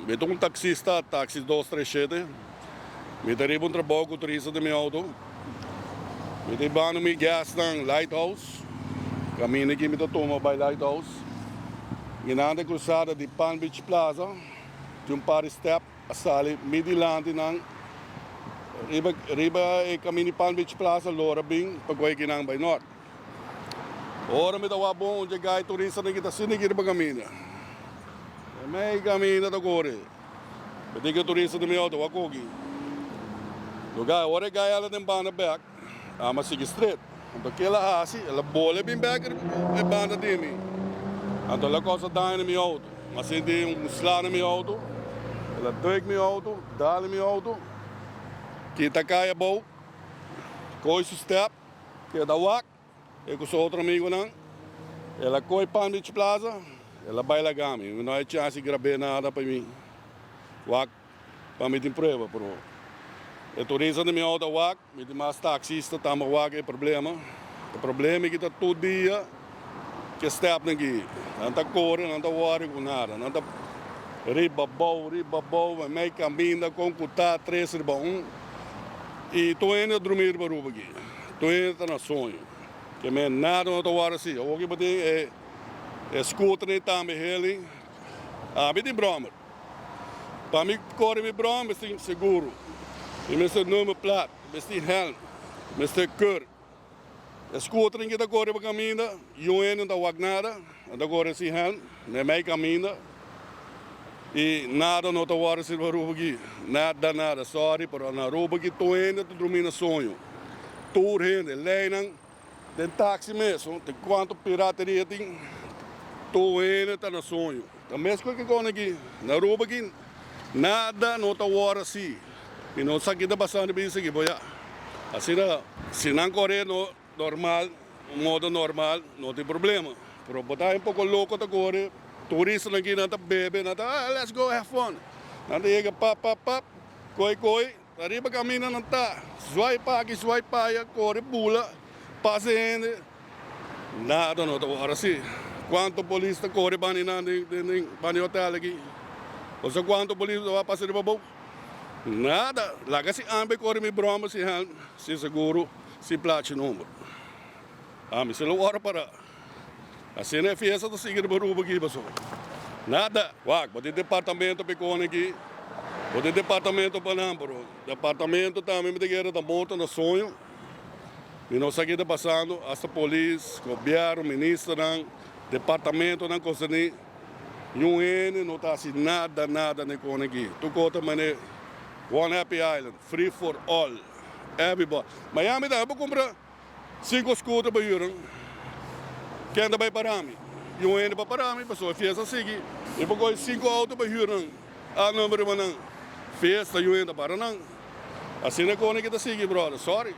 met um taxista, táxi 237. Met een ribon trabalho com turista de meu auto. Met een baan met gas naar Lighthouse. Caminho aqui met de toma bij Lighthouse. E na de cruzada de Palm Beach Plaza. De um par step, a sali midilante nang riba e caminho Palm Beach Plaza, Lora Bing, pagway kinang by North. Ora met de wabon, onde gai turista na kita sini kira caminho. May caminho da gore. Pedi que turista de meu auto, wakogi. Lugar, ora gai ela tem banda back, ama sig straight. Então que ela assim, ela bola bem back e banda de mim. Então ela costa dar no meu auto, mas se tem slá no meu auto, ela druk meu auto, dá no meu auto, que tá caia bom, coisa step, que dá wak, eu com o outro amigo não, ela coi Palm Beach Plaza, ela baila gami, não é chance de gravar nada para mim, wak, para mim tem prova, pro. O turista no meu auto wak, me tem mais taxista, tá mais wak é problema, o problema é que tá todo dia que step aqui, não tá correndo, não tá worry com nada, não tá riba bom, meio caminho com cutar 3 riba 1 e tô indo dormir para o aqui, tô indo na sonho, que me nada não tá worry assim, o que pode é scooter também ele, me tem broma, para mim correr me broma, tem seguro, e me tem número plat, me tem helm, me tem cor. Scooter que está correndo para caminho, e o eno não está nada, está correndo sem helm, nem meio caminho, e nada não está worry se para o aqui, nada, sorry, para na roupa que tô indo, tô dormindo sonho, tour rende, leinan, tem táxi mesmo, tem quanto pirateria tem, tô indo, tá no sonho, a mesma coisa que quando aqui, na roupa aqui, nada não está worry assim, e não sabe que tá passando bem isso aqui, boia, assim não, se não correr normal, modo normal, não tem problema. Pero botar um pouco louco agora, turista aqui não tá bebe, não tá, let's go have fun. Não chega pap, coi, arriba caminho não tá, swipe aqui, corre, bula, passa ainda, nada não tá agora assim. Quanto polícia corre para o hotel aqui? Ou seja, quanto polícia vai passar de babou? Nada, lá que se ambe corre me broma, se seguro, se plate número. Me se lo ora para. Assim é fiesta do seguir baruba aqui, pessoal. Nada. Wag, pode departamento pecone aqui. Pode departamento para não, bro. Departamento também me diga da moto no sonho. E não sei o que está passando. Hasta polícia, governo, ministro, departamento não consegue. UN não está assim nada nem com aqui. Tu conta mané. One Happy Island, free for all. Everybody. Miami dá, eu vou comprar 5 scooters para ir. Quem anda vai para mim? Eu ando para mim, pessoal, festa seguir. Eu vou com 5 autos para ir. Número 1, festa, eu ando para não. Assim é que eu seguir, brother, sorry.